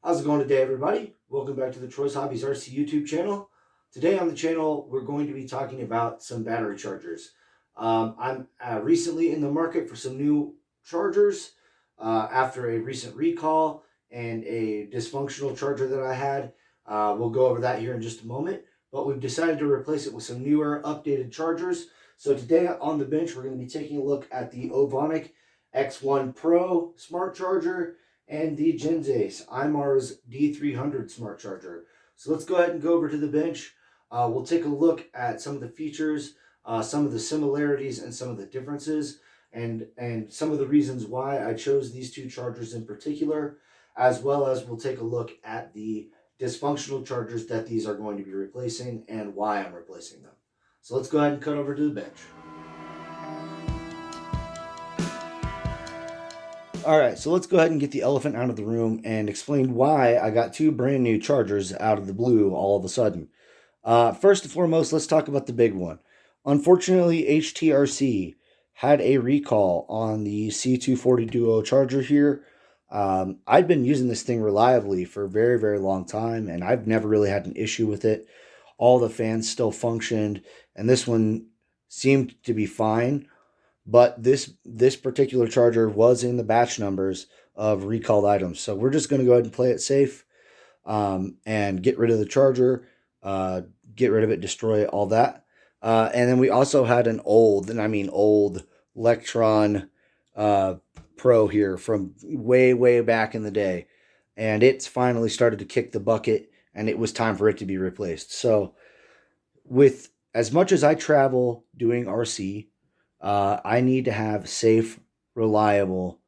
How's it going today, everybody? Welcome back to the Troy's Hobbies RC YouTube channel. Today on the channel, we're going to be talking about some battery chargers. I'm recently in the market for some new chargers after a recent recall and a dysfunctional charger that I had. We'll go over that here in just a moment, but we've decided to replace it with some newer, updated chargers. So today on the bench, we're going to be taking a look at the Ovonic X1 Pro Smart Charger and the GensAce IMARS D300 smart charger. So let's go ahead and go over to the bench. We'll take a look at some of the features, some of the similarities, and some of the differences, and some of the reasons why I chose these two chargers in particular, as well as we'll take a look at the dysfunctional chargers that these are going to be replacing and why I'm replacing them. So let's go ahead and cut over to the bench. All right, so let's go ahead and get the elephant out of the room and explain why I got two brand new chargers out of the blue all of a sudden. First and foremost, let's talk about the big one. Unfortunately, HTRC had a recall on the C240 Duo charger here. I've been using this thing reliably for a very, very long time, and I've never really had an issue with it. All the fans still functioned, and this one seemed to be fine. But this particular charger was in the batch numbers of recalled items. So we're just going to go ahead and play it safe and get rid of the charger, get rid of it, destroy it, all that. And then we also had an old, and I mean old, Electron Pro here from way, way back in the day. And it's finally started to kick the bucket, and it was time for it to be replaced. So with as much as I travel doing RC, I need to have safe, reliable,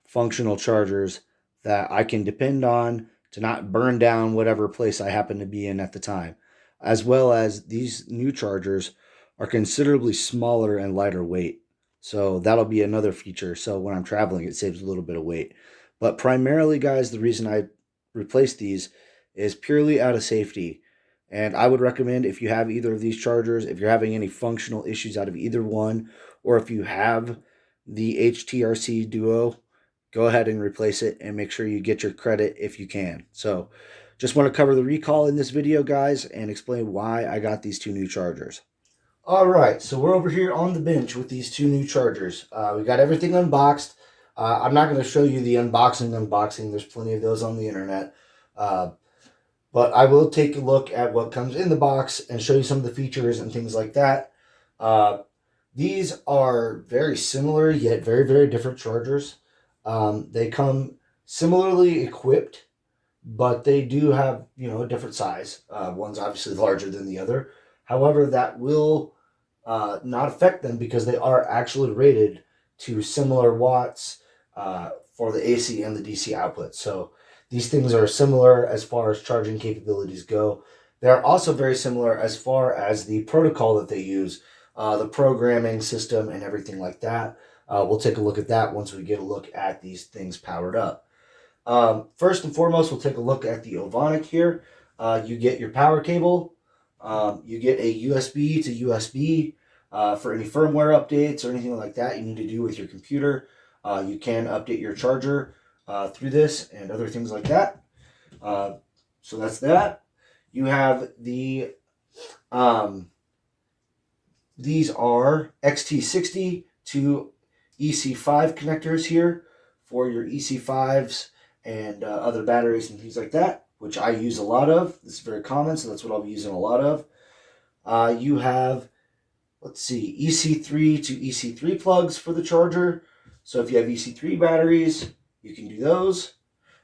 functional chargers that I can depend on to not burn down whatever place I happen to be in at the time. As well as these new chargers are considerably smaller and lighter weight. So that'll be another feature. So when I'm traveling, it saves a little bit of weight. But primarily, guys, the reason I replaced these is purely out of safety. And I would recommend, if you have either of these chargers, if you're having any functional issues out of either one, or if you have the HTRC Duo, go ahead and replace it and make sure you get your credit if you can. So just want to cover the recall in this video, guys, and explain why I got these two new chargers. All right, so we're over here on the bench with these two new chargers. We got everything unboxed. I'm not going to show you the unboxing. There's plenty of those on the internet. But I will take a look at what comes in the box and show you some of the features and things like that. These are very similar, yet very, very different chargers. They come similarly equipped, but they do have, a different size. One's obviously larger than the other. However, that will not affect them because they are actually rated to similar watts for the AC and the DC output. So these things are similar as far as charging capabilities go. They're also very similar as far as the protocol that they use, the programming system and everything like that. We'll take a look at that once we get a look at these things powered up. First and foremost, we'll take a look at the Ovonic here. You get your power cable. You get a USB to USB for any firmware updates or anything like that you need to do with your computer. You can update your charger through this and other things like that. So that's that. You have the these are XT60 to EC5 connectors here for your EC5s and other batteries and things like that, which I use a lot of. This is very common, so that's what I'll be using a lot of. You have, let's see, EC3 to EC3 plugs for the charger. So if you have EC3 batteries, you can do those.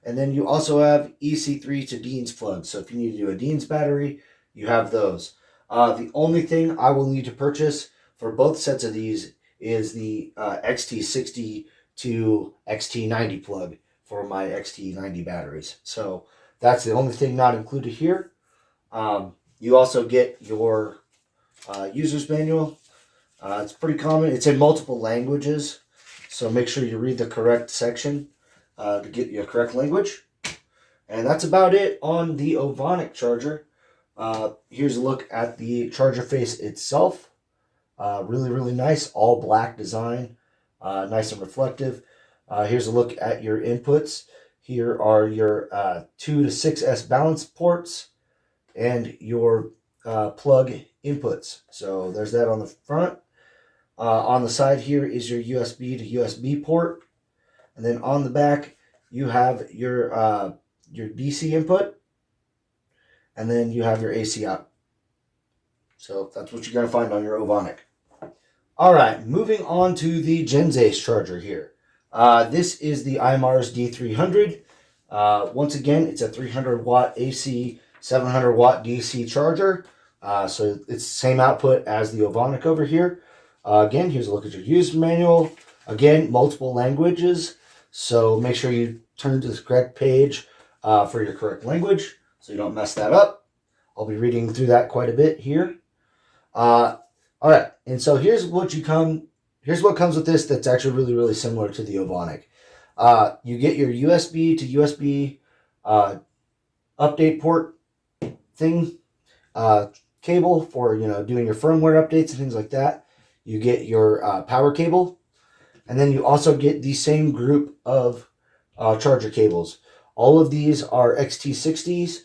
And then you also have EC3 to Dean's plugs. So if you need to do a Dean's battery, you have those. The only thing I will need to purchase for both sets of these is the XT60 to XT90 plug for my XT90 batteries. So that's the only thing not included here. You also get your user's manual. It's pretty common. It's in multiple languages, so make sure you read the correct section to get your correct language. And that's about it on the Ovonic charger. Here's a look at the charger face itself. Really, really nice, all black design, nice and reflective. Here's a look at your inputs. here are your 2 to 6S balance ports and your plug inputs. So there's that on the front. On the side here is your USB to USB port. And then on the back, you have your DC input. And then you have your AC out. So that's what you're going to find on your Ovonic. All right, moving on to the GensAce charger here. This is the IMARS D300. Once again, it's a 300 watt AC, 700 watt DC charger. So it's the same output as the Ovonic over here. Again, here's a look at your user manual. Again, multiple languages. So make sure you turn to the correct page for your correct language so you don't mess that up. I'll be reading through that quite a bit here. All right, and so here's what comes with this that's actually really, really similar to the Ovonic. You get your USB to USB update port thing, cable for doing your firmware updates and things like that. You get your power cable, and then you also get the same group of charger cables. All of these are XT60s.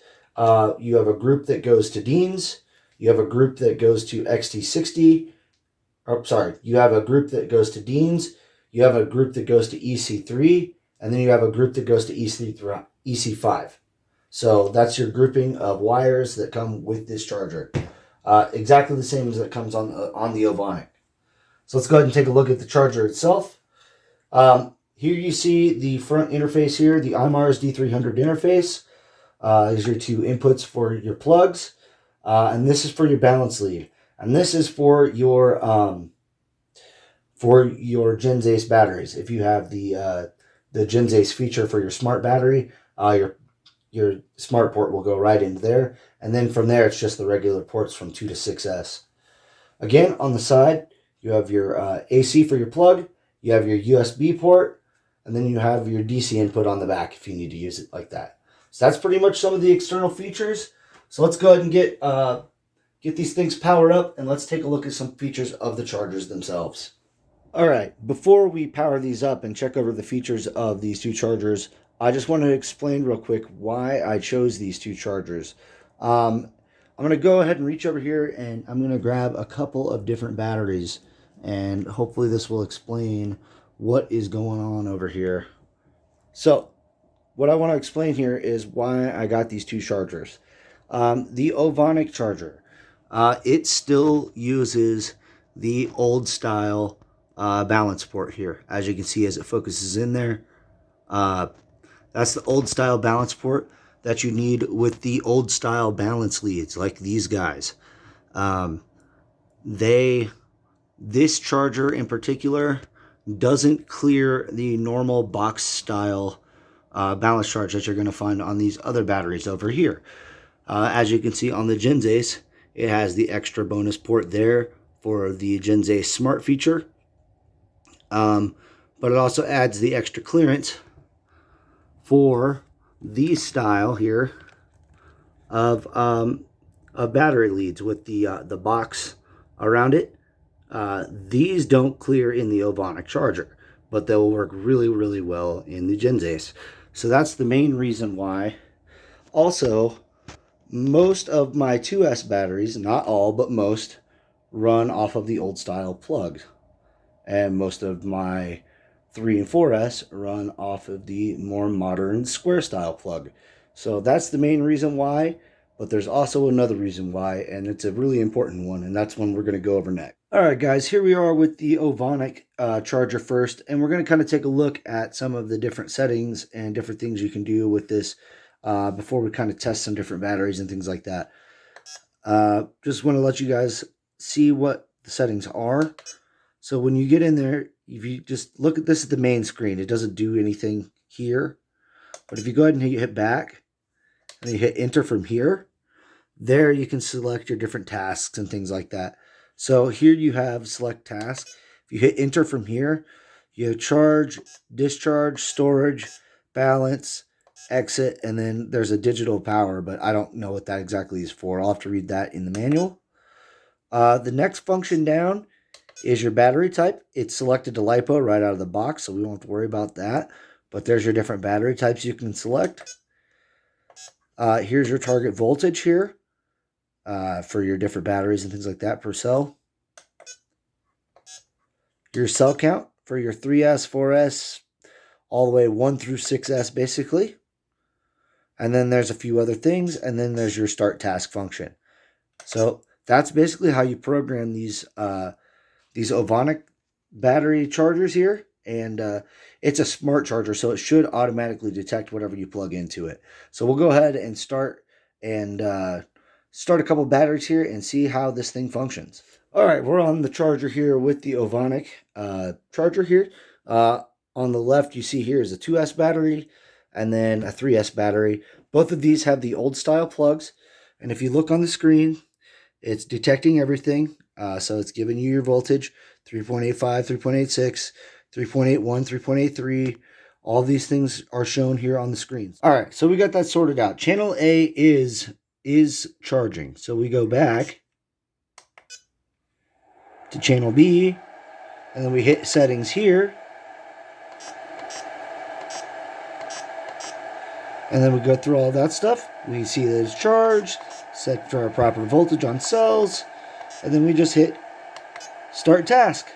You have a group that goes to Dean's. You have a group that goes to XT60. You have a group that goes to Dean's. You have a group that goes to EC3. And then you have a group that goes to EC5. So that's your grouping of wires that come with this charger. Exactly the same as that comes on the Ovonic. So let's go ahead and take a look at the charger itself. Here you see the front interface here, the IMARS D300 interface. These are your two inputs for your plugs. And this is for your balance lead. And this is for your GensAce batteries. If you have the GensAce feature for your smart battery, your smart port will go right into there. And then from there, it's just the regular ports from 2 to 6S. Again, on the side, you have your AC for your plug. You have your USB port. And then you have your DC input on the back if you need to use it like that. So that's pretty much some of the external features. So let's go ahead and get these things powered up, and let's take a look at some features of the chargers themselves. All right, before we power these up and check over the features of these two chargers, I just want to explain real quick why I chose these two chargers. I'm going to go ahead and reach over here, and I'm going to grab a couple of different batteries, and hopefully this will explain what is going on over here. So what I want to explain here is why I got these two chargers. The Ovonic charger, it still uses the old style balance port here. As you can see, as it focuses in there, that's the old style balance port that you need with the old style balance leads, like these guys. This charger in particular doesn't clear the normal box style balance charge that you're going to find on these other batteries over here. As you can see on the GensAce, it has the extra bonus port there for the GensAce Smart feature. But it also adds the extra clearance for these style here of battery leads with the box around it. These don't clear in the Ovonic charger, but they'll work really, really well in the GensAce. So that's the main reason why. Also, most of my 2S batteries, not all, but most, run off of the old style plug. And most of my 3 and 4S run off of the more modern square style plug. So that's the main reason why, but there's also another reason why, and it's a really important one, and that's one we're going to go over next. All right, guys, here we are with the Ovonic charger first, and we're going to kind of take a look at some of the different settings and different things you can do with this before we kind of test some different batteries and things like that. Just want to let you guys see what the settings are. So when you get in there, if you just look at this at the main screen, it doesn't do anything here. But if you go ahead and hit back, and then you hit enter from here, there you can select your different tasks and things like that. So here you have select task. If you hit enter from here, you have charge, discharge, storage, balance, exit, and then there's a digital power, but I don't know what that exactly is for. I'll have to read that in the manual. The next function down is your battery type. It's selected to Lipo right out of the box, so we won't have to worry about that. but there's your different battery types you can select. Here's your target voltage here for your different batteries and things like that per cell. Your cell count for your 3S, 4S, all the way 1 through 6S basically. And then there's a few other things, and then there's your start task function. So that's basically how you program these Ovonic battery chargers here. And it's a smart charger, so it should automatically detect whatever you plug into it. So we'll go ahead and start a couple batteries here and see how this thing functions. All right, we're on the charger here with the Ovonic charger here. On the left, you see here is a 2S battery and then a 3S battery. Both of these have the old style plugs. And if you look on the screen, it's detecting everything. So it's giving you your voltage, 3.85, 3.86, 3.81, 3.83. All these things are shown here on the screen. All right, so we got that sorted out. Channel A is charging. So we go back to channel B, and then we hit settings here. And then we go through all that stuff. We see that it's charged, set for our proper voltage on cells, and then we just hit start task.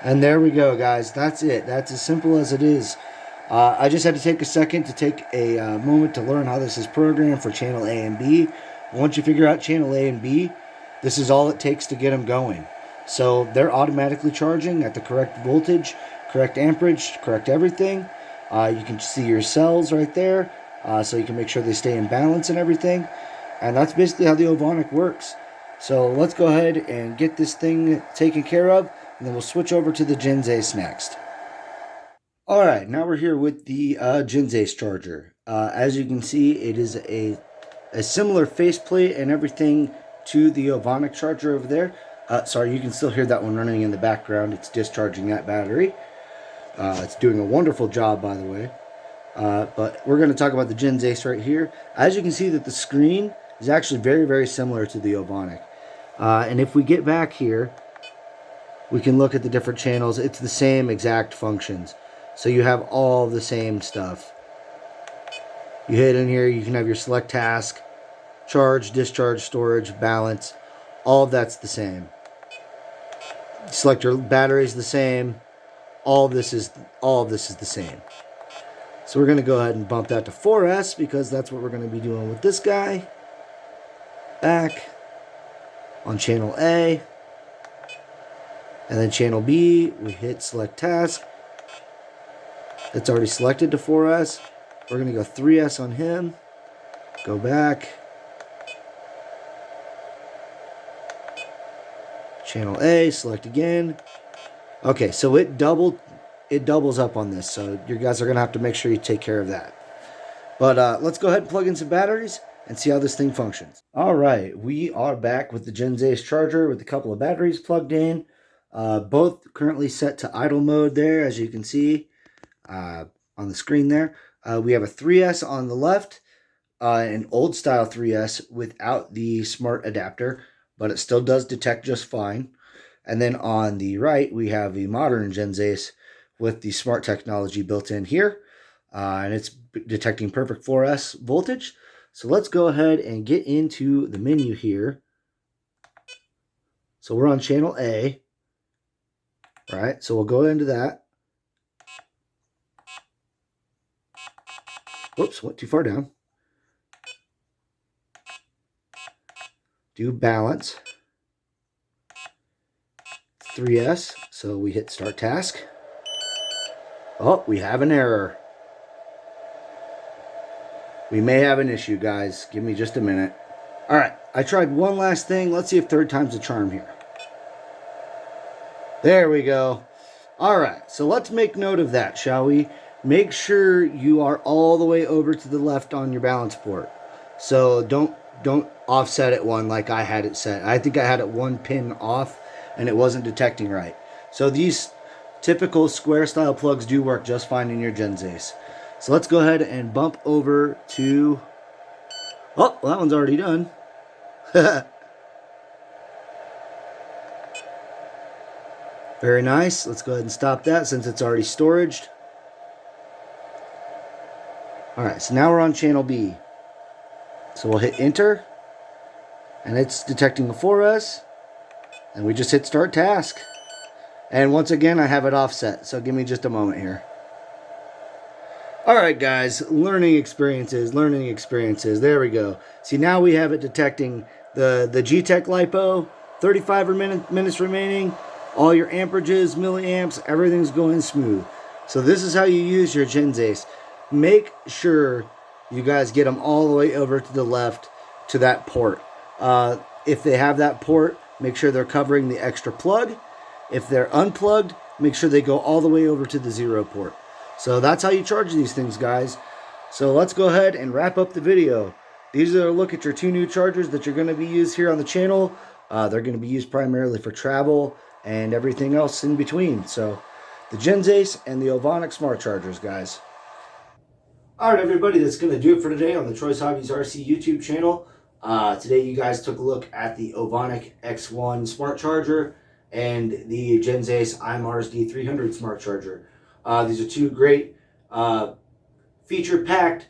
And there we go, guys. That's it. That's as simple as it is. I just had to take a second to take a moment to learn how this is programmed for channel A and B. Once you figure out channel A and B, this is all it takes to get them going. So they're automatically charging at the correct voltage, correct amperage, correct everything. You can see your cells right there, so you can make sure they stay in balance and everything. And that's basically how the Ovonic works. So let's go ahead and get this thing taken care of, and then we'll switch over to the GensAce next. Alright, now we're here with the GensAce charger. As you can see, it is a similar faceplate and everything to the Ovonic charger over there. Sorry, you can still hear that one running in the background. It's discharging that battery. It's doing a wonderful job, by the way. But we're going to talk about the GensAce right here. As you can see, that the screen is actually very, very similar to the Ovonic. And if we get back here, we can look at the different channels. It's the same exact functions. So you have all the same stuff. You hit in here, you can have your select task, charge, discharge, storage, balance. All of that's the same. Select your batteries the same. All of this is the same. So we're going to go ahead and bump that to 4S because that's what we're going to be doing with this guy. Back on channel A. And then channel B, we hit select task. It's already selected to 4S. We're going to go 3S on him. Go back. Channel A, select again. Okay, so it doubles up on this, so you guys are going to have to make sure you take care of that. But let's go ahead and plug in some batteries and see how this thing functions. All right, we are back with the GensAce charger with a couple of batteries plugged in. Both currently set to idle mode there, as you can see on the screen there. We have a 3S on the left, an old style 3S without the smart adapter, but it still does detect just fine. And then on the right, we have the modern GensAce with the smart technology built in here. And it's detecting perfect 4S voltage. So let's go ahead and get into the menu here. So we're on channel A. All right, so we'll go into that. Whoops, went too far down. Do balance. 3S, so we hit start task. Oh, we have an error. We may have an issue, guys. Give me just a minute. All right, I tried one last thing. Let's see if third time's a charm here. There we go. All right, so let's make note of that, shall we? Make sure you are all the way over to the left on your balance port. So don't offset it one like I had it set. I think I had it one pin off and it wasn't detecting right. So these typical square style plugs do work just fine in your GensAce. So let's go ahead and bump over to... Oh, well, that one's already done. Very nice. Let's go ahead and stop that since it's already storaged. Alright, so now we're on channel B. So we'll hit enter, and it's detecting for us, and we just hit start task. And once again, I have it offset, so give me just a moment here. Alright guys, learning experiences. There we go. See, now we have it detecting the G-Tech Lipo, 35 minutes remaining, all your amperages, milliamps, everything's going smooth. So this is how you use your GensAce. Make sure you guys get them all the way over to the left to that port. If they have that port, make sure they're covering the extra plug. If they're unplugged, make sure they go all the way over to the 0 port. So that's how you charge these things, guys. So let's go ahead and wrap up the video. These are a look at your 2 new chargers that you're going to be used here on the channel. They're going to be used primarily for travel and everything else in between. So the GensAce and the Ovonic smart chargers, guys. Alright everybody, that's going to do it for today on the Troy's Hobbies RC YouTube channel. Today you guys took a look at the Ovonic X1 smart charger and the GensAce IMARS D300 smart charger. These are 2 great feature-packed,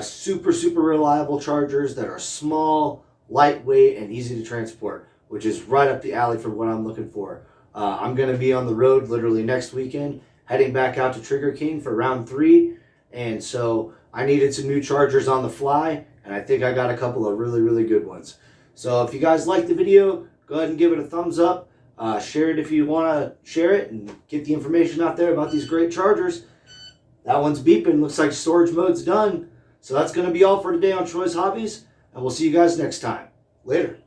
super reliable chargers that are small, lightweight, and easy to transport, which is right up the alley for what I'm looking for. I'm going to be on the road literally next weekend, heading back out to Trigger King for round 3, and so I needed some new chargers on the fly, and I think I got a couple of really good ones. So if you guys liked the video, go ahead and give it a thumbs up. Share it if you want to share it and get the information out there about these great chargers. That one's beeping. Looks like storage mode's done. So that's going to be all for today on Troy's Hobbies, and we'll see you guys next time. Later.